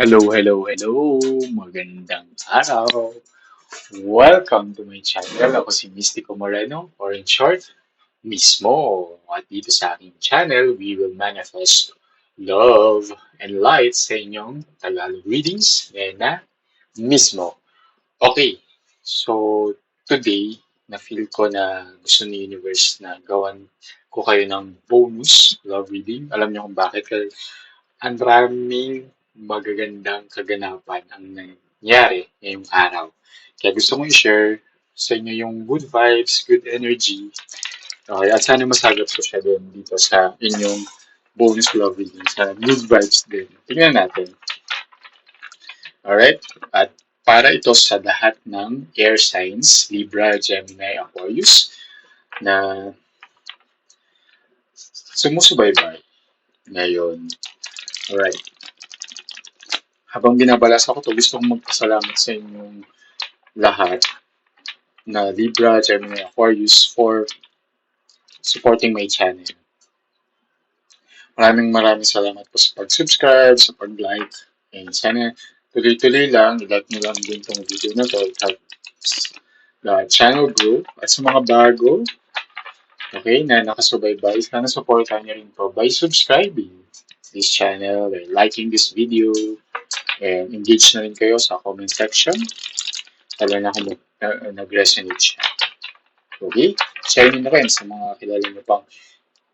Hello, hello, hello! Magandang araw! Welcome to my channel. Ako si Mystico Moreno, or in short, Mismo. At dito sa aking channel, we will manifest love and light sa inyong Tagalog readings na Mismo. Okay, so today, na-feel ko na gusto ni Universe na gawan ko kayo ng bonus love reading. Alam niyo kung bakit? Ang daming magagandang kaganapan ang nangyari ngayong araw. Kaya gusto kong i-share sa inyo yung good vibes, good energy. Okay, at sana masagap ko siya din dito sa inyong bonus love reading, sa good vibes din. Tingnan natin. Alright? At para ito sa lahat ng air signs, Libra, Gemini, Aquarius, na sumusubaybay ngayon. Alright. Habang binabalas ako to, gusto kong magpasalamat sa inyong lahat na Libra, Gemini, Aquarius for supporting my channel. Maraming salamat po sa pag-subscribe, sa pag-like, and sana tuloy-tuloy lang, i-like nyo lang din itong video na to. It helps the channel grow. At sa mga bago, okay, na nakasubaybay, sana supportan nyo rin po by subscribing this channel, and liking this video, and engage na rin kayo sa comment section. Lalo na kung nag-resonate siya. Okay? Share nyo na rin sa mga kilala nyo pang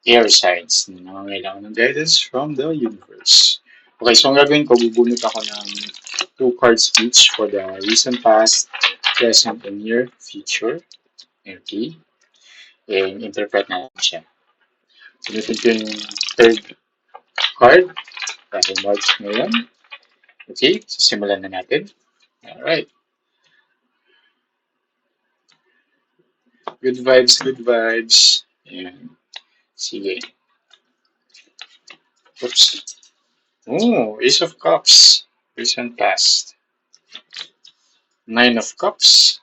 air signs na nangangailangan ng guidance from the universe. Okay, so ang gagawin ko, bubunot ako ng 2 cards each for the recent past, present, and near future. Okay? And interpret natin siya. Sunutin ko yung third card dahil March ngayon. Okay, so simulan na natin. Alright. Good vibes, good vibes. Ayan. Sige. Oops. Oh, Ace of Cups. Recent past. 9 of Cups.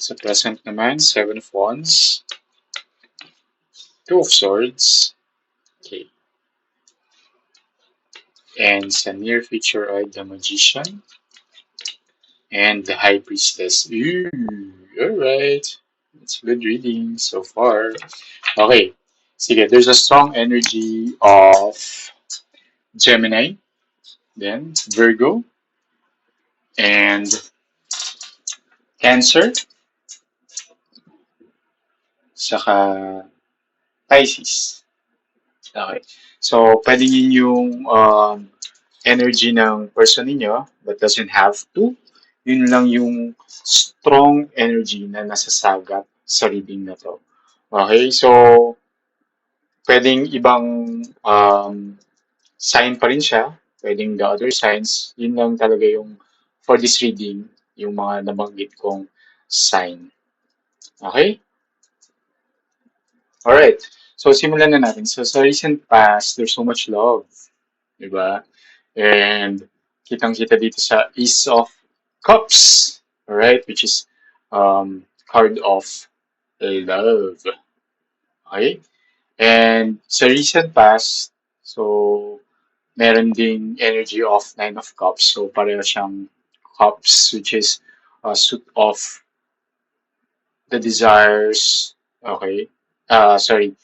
Sa present naman, 7 of Wands. 2 of Swords. Okay. And sa near future ay the Magician. And the High Priestess. Ooh, alright. It's a good reading so far. Okay. Sige, there's a strong energy of Gemini, then Virgo, and Cancer, saka Pisces. Okay. So, pwede yun yung energy ng person ninyo, but doesn't have to. Yun lang yung strong energy na nasasagap sa reading na to. Okay, so pwedeng ibang sign pa rin siya. Pwedeng the other signs. Yun lang talaga yung for this reading, yung mga nabanggit kong sign. Okay? Alright. So, simulan na natin. So, sa recent past, there's so much love. Diba? And kitang-kita dito sa Ace of Cups. Alright? Which is card of love. Okay? And sa recent past, so, meron ding energy of Nine of Cups. So, pareho siyang cups, which is a suit of the desires, okay? Sorry,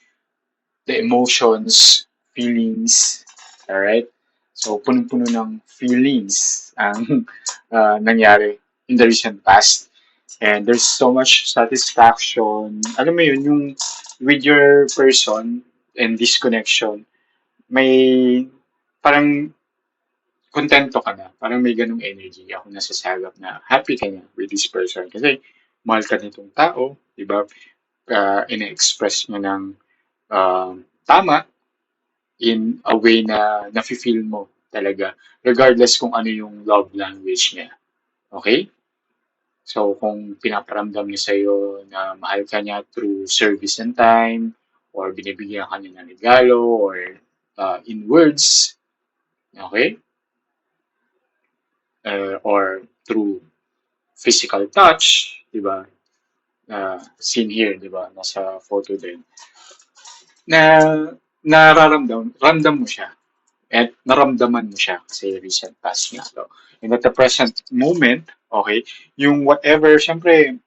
the emotions, feelings, alright? So, punong-puno ng feelings ang nangyari in the recent past. And there's so much satisfaction. Alam mo yun, yung with your person and this connection, may parang kontento ka na. Parang may ganung energy ako nasasagap na happy ka na with this person. Kasi mahal ka nitong tao, di ba? Ina-express niya ng tama in a way na nafe-feel mo talaga. Regardless kung ano yung love language niya. Okay? So, kung pinaparamdam niya sa'yo na mahal ka niya through service and time, or binibigyan ka niya ng regalo, or in words, okay? Or through physical touch, di ba? Seen here, di ba? Nasa photo din. Na ramdam mo siya. And naramdaman mo siya kasi recent past nga. So, and at the present moment, okay, yung whatever, syempre,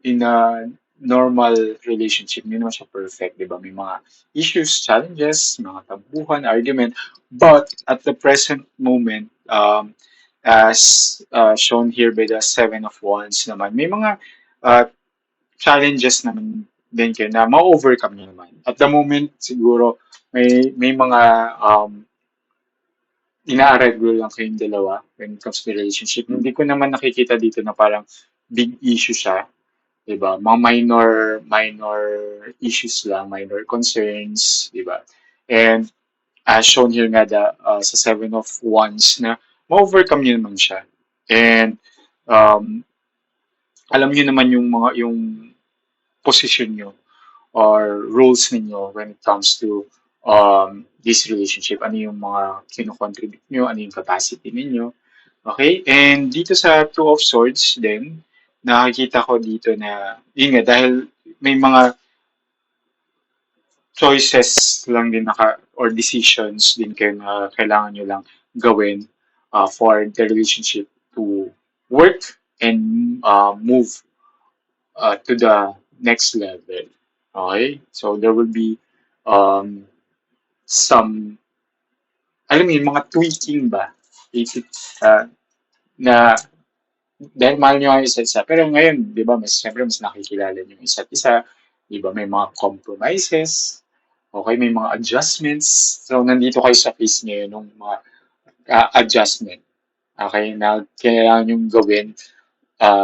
in a normal relationship, hindi naman siya perfect, di ba? May mga issues, challenges, mga tampuhan, argument. But at the present moment, as shown here by the Seven of Wands naman, may mga uh, challenges naman din kayo na ma-overcome nyo naman. At the moment, siguro, may mga ina-arreglo lang kayong dalawa when it comes to relationship. Hindi ko naman nakikita dito na parang big issue siya. 'Di ba? Mga minor issues lang, minor concerns, 'di ba? And as shown here nga sa Seven of Wands na ma-overcome niyo naman siya. And um, alam niyo naman yung position niyo or roles ninyo when it comes to this relationship. Ano yung mga kino-contribute nyo, ano yung capacity ninyo. Okay? And dito sa Two of Swords din, nakikita ko dito na, yun nga, dahil may mga choices lang din or decisions din kayo na kailangan nyo lang gawin for the relationship to work and move to the next level. Okay? So there will be um, some, alam mo yun, mga tweaking ba? Isip, uh, na dahil mahal nyo ang isa't isa. Pero ngayon, di ba, siyempre mas nakikilala nyo yung isa't isa. Di ba, may mga compromises. Okay, may mga adjustments. So, nandito kayo sa phase ngayon ng mga adjustment. Okay, na kailangan yung gawin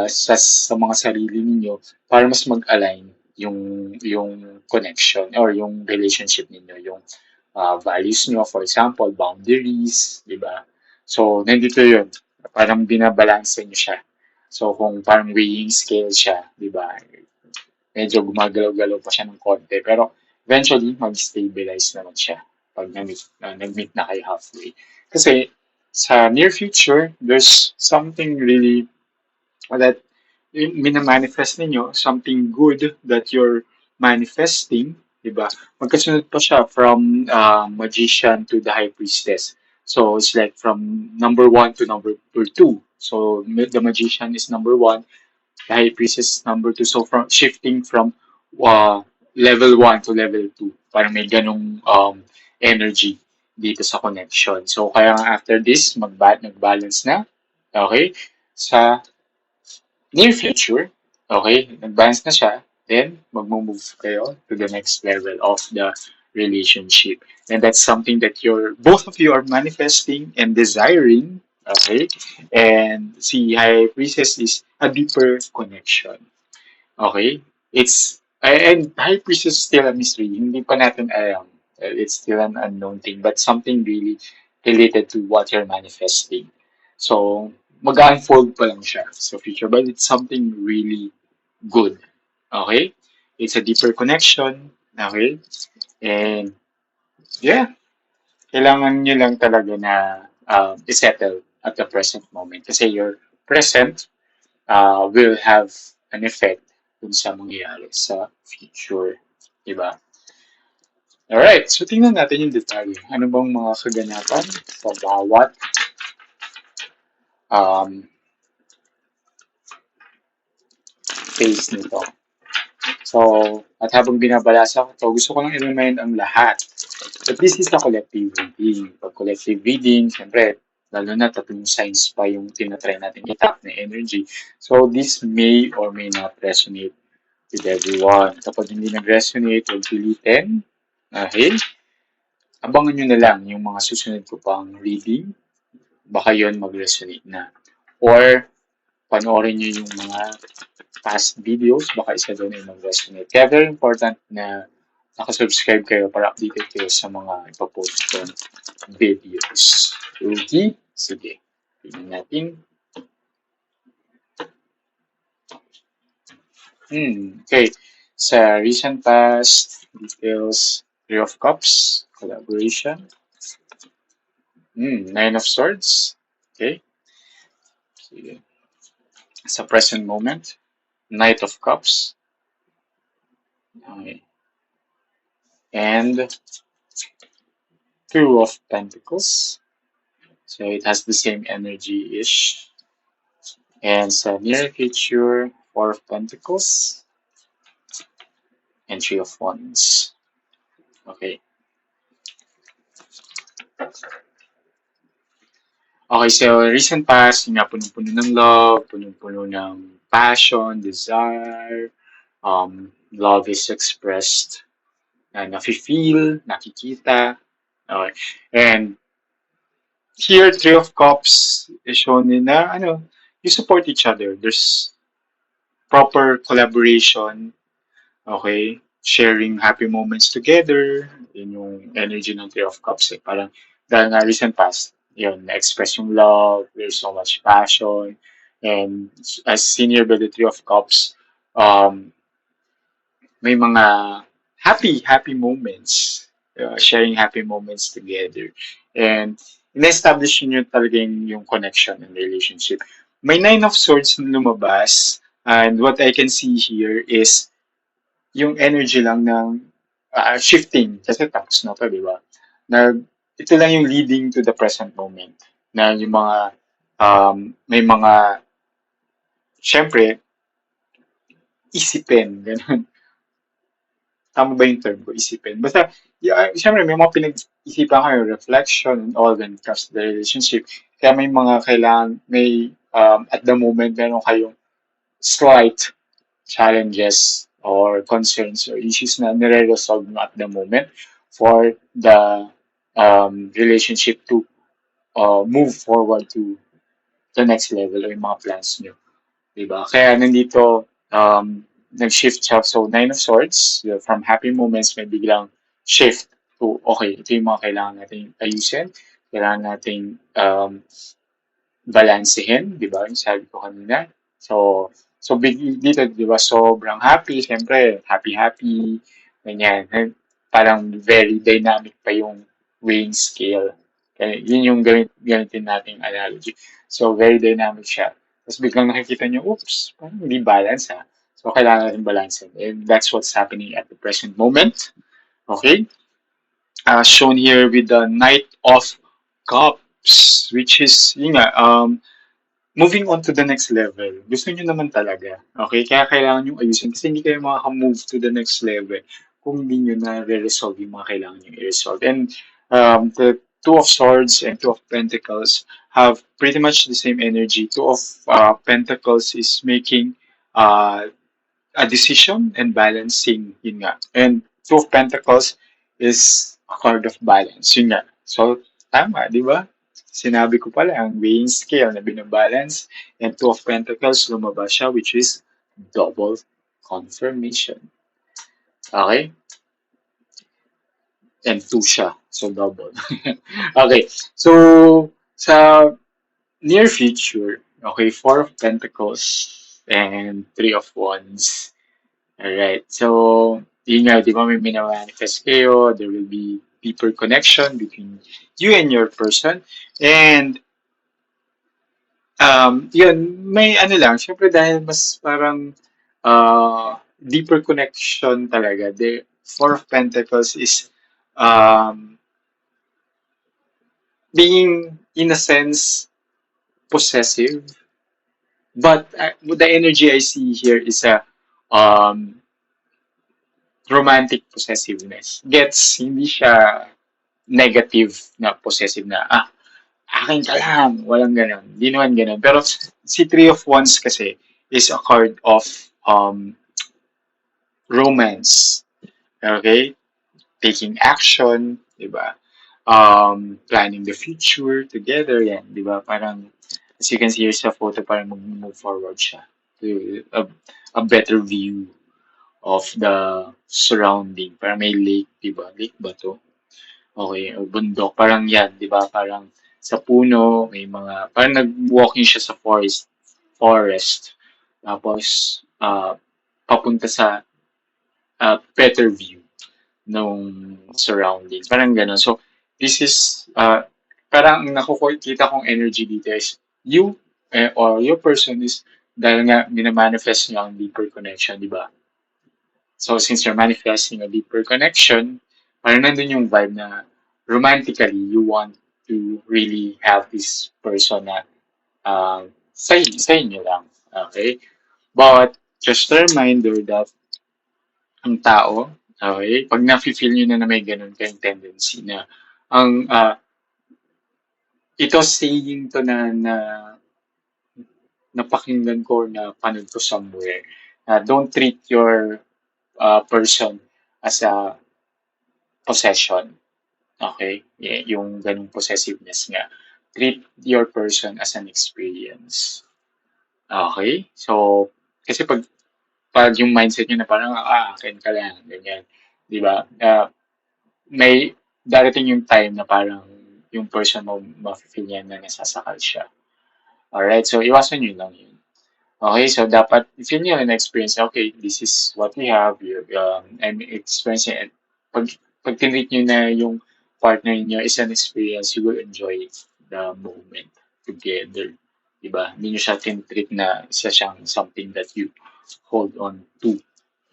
sa mga sarili ninyo para mas mag-align yung connection or yung relationship ninyo, yung values nyo, for example, boundaries, di ba? So, nandito yun. Parang binabalanse nyo siya. So, kung parang weighing scale siya, di ba? Medyo gumagalaw-galaw pa siya ng konti. Pero, eventually, mag-stabilize naman siya pag nag-meet na kayo halfway. Kasi, sa near future, there's something really that minamanifest ninyo, something good that you're manifesting, di ba? Magkasunod pa siya from magician to the high priestess. So it's like from number one to number two. So the magician is number one, the high priestess is number two. So from shifting from uh, level one to level two. Parang may ganong energy dito sa connection. So kaya after this, nag-balance na. Okay? Sa near future, okay, advance na siya, then magmo-move kayo to the next level of the relationship. And that's something that both of you are manifesting and desiring, okay? And si High Priestess is a deeper connection, okay? And High Priestess is still a mystery. Hindi pa natin alam. It's still an unknown thing, but something really related to what you're manifesting. So, mag-unfold pa lang siya sa future, but it's something really good. Okay? It's a deeper connection. Okay? And, yeah, kailangan nyo lang talaga na i-settle at the present moment. Kasi your present will have an effect dun sa mangyayari sa future. Diba? Alright, so tingnan natin yung detalye. Ano bang mga kaganapan sa bawat um, phase nito. So, at habang binabalasa ko to, gusto ko lang i-remind ang lahat that this is a collective reading. Pag collective reading, siyempre, lalo na tatlong signs pa yung tinatry natin i-tap na energy. So, this may or may not resonate with everyone. Kapag hindi nag-resonate, huwag pilitin. Okay? Abangan nyo na lang yung mga susunod ko pang reading. Baka yon mag-resonate na. Or, panoorin nyo yung mga past videos, baka isa doon ay mag-resonate. Kaya very important na nakasubscribe kayo para updated kayo sa mga ipapost kong videos. Okay? Sige. Tingnan natin. Okay. Sa recent past, details, Three of Cups, collaboration. Nine of Swords. Okay. Sige. Sa present moment, Knight of Cups. Okay. And Two of Pentacles. So it has the same energy-ish. And sa near future, Four of Pentacles and Three of Wands. Okay. Okay, so recent past, yun nga, punong-puno ng love, punong-puno ng passion, desire, love is expressed, na nafe-feel, nakikita. Okay. And here, Three of Cups is shown in na, you support each other. There's proper collaboration, okay? Sharing happy moments together. Yun yung energy ng Three of Cups eh. Parang, dahil nga recent past, yun, na-express yung love, there's so much passion. And as seen here by the Three of Cups, um, may mga happy moments, sharing happy moments together. And in-establish nyo talaga yung connection and relationship. May Nine of Swords na lumabas, and what I can see here is yung energy lang ng shifting, kasi tapos na to, di ba? Na ito lang yung leading to the present moment. Na yung mga, may mga, syempre, isipin, ganun. Tama ba yung term ko, isipin? Basta, syempre, may mga pinag-isipan kayo, reflection and all when it comes to the relationship. Kaya may mga kailangan, at the moment, meron kayong slight challenges or concerns or issues na nire-resolve mo at the moment for the relationship to move forward to the next level o yung mga plans nyo. Diba? Kaya nandito, nag-shift siya. So, Nine of Swords, from happy moments, may biglang shift to, okay, ito yung mga kailangan natin ayusin. Kailangan natin balansehin, di ba? Yung sabi ko kanina. So dito, di ba, sobrang happy. Siyempre, happy, ganyan. And parang very dynamic pa yung weighing scale. Kaya yun yung gamitin nating analogy. So, very dynamic siya. Tapos biglang nakikita nyo, oops, parang hindi balance ha. So, kailangan natin balansin. And that's what's happening at the present moment. Okay? Shown here with the Knight of Cups, which is, yun nga, moving on to the next level. Gusto nyo naman talaga. Okay? Kaya kailangan nyo ayusin kasi hindi kayo makaka-move to the next level kung hindi nyo na resolve yung mga kailangan nyo i-resolve. And the Two of Swords and Two of Pentacles have pretty much the same energy. Two of Pentacles is making a decision and balancing, yun nga. And Two of Pentacles is a card of balance, yun nga. So, tama, di ba? Sinabi ko pala, ang weighing scale na binabalance, and Two of Pentacles, lumabas siya, which is double confirmation. Okay? And two siya. So, double. Okay. So, sa near future, okay, Four of Pentacles and Three of Wands. Alright. So, yun nga, di ba may minamanifest kayo, there will be deeper connection between you and your person. And yun, may ano lang, syempre dahil mas parang deeper connection talaga. The Four of Pentacles is um, being, in a sense, possessive. But the energy I see here is a romantic possessiveness. Gets, hindi siya negative na possessive na, akin ka lang, walang ganun. Di naman ganun. Pero si Three of Wands kasi is a card of romance. Okay? Taking action, di ba? Planning the future together, yan, di ba? Parang, as you can see here sa photo, parang mag-move forward siya to a better view of the surrounding. Parang may lake, di ba? Lake ba to? Okay, o bundok. Parang yan, di ba? Parang sa puno, may mga, parang nag-walking siya sa forest. Tapos, papunta sa better view ng surroundings. Parang gano'n. So, this is, parang nakukita kong energy dito is you or your person is dahil nga minamanifest niya ang deeper connection, di ba? So, since you're manifesting a deeper connection, parang nandun yung vibe na romantically, you want to really have this person na sa inyo lang. Okay? But just a reminder that ang tao, okay, pag nafe-feel nyo na may ganun kayong tendency na ang ito saying to na napakinggan ko na panood ko somewhere. Don't treat your person as a possession. Okay? Yeah, yung ganung possessiveness nga. Treat your person as an experience. Okay? So, kasi pag yung mindset nyo na parang, akin ka lang, ganyan. Di ba? May darating yung time na parang yung person mo ma-feel niya na nasasakal siya. Alright? So, iwasan nyo lang yun. Okay, so dapat if yun yung na-experience, okay, this is what we have, I'm experiencing it. Pag tinreat nyo na yung partner niyo is an experience, you will enjoy the moment together. Diba? Hindi nyo siya tinreat na isa siyang something that you hold on to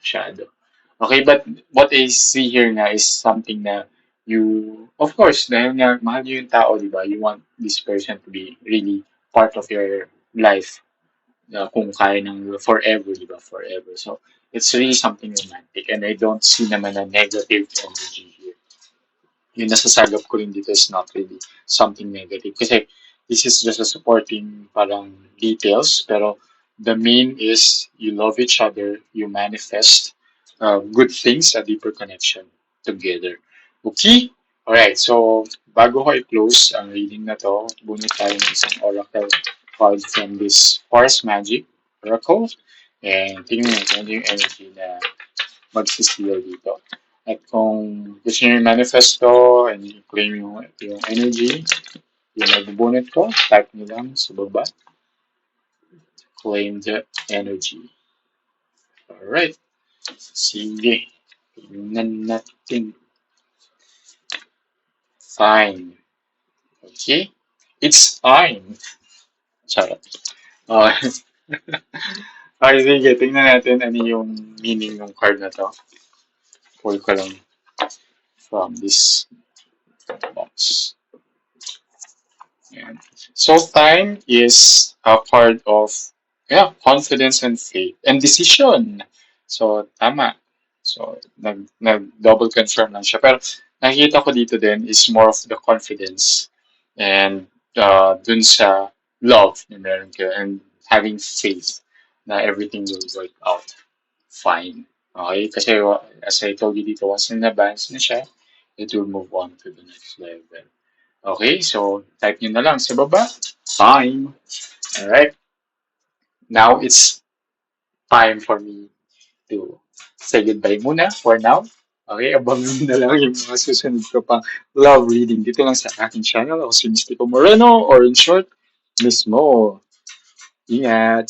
masyado. Okay, but what I see here nga is something na you, of course, dahil nga mahal nyo yung tao, diba? You want this person to be really part of your life kung kaya ng forever, di ba? Forever. So, it's really something romantic and I don't see naman a negative energy here. Yung nasasagap ko rin dito is not really something negative. Kasi this is just a supporting parang details, pero the main is you love each other, you manifest good things, a deeper connection together. Okay? Alright, so bago ko i-close ang reading na to, bunot tayo ng isang oracle card from this Forest Magic Oracle. And tingnan natin ano yung energy na magsiseal dito. At kung gusto nyo yung manifesto and claim yung energy, yung nagbubunot ko, type nyo lang sa baba. Claim the energy. Alright. Sige. Tingnan natin. Fine. Okay. It's fine. Charot. Okay. Okay, sige. Tingnan natin ano yung meaning ng card na to. Pull ko lang from this box. Ayan. So, time is a part of confidence and faith and decision. So, tama. So, nag-double confirm lang siya. Pero, nakikita ko dito din is more of the confidence and dun sa love na meron ka and having faith na everything will work out fine. Okay? Kasi, as I told you dito, once na-advance na siya, it will move on to the next level. Okay, so type nyo na lang sa baba. Fine. Alright. Now it's time for me to say goodbye muna for now. Okay, abangan nyo na lang yung mga susunod ko pang love reading dito lang sa aking channel. Ako si Mystico Moreno or in short, Miss Mo. Ingat!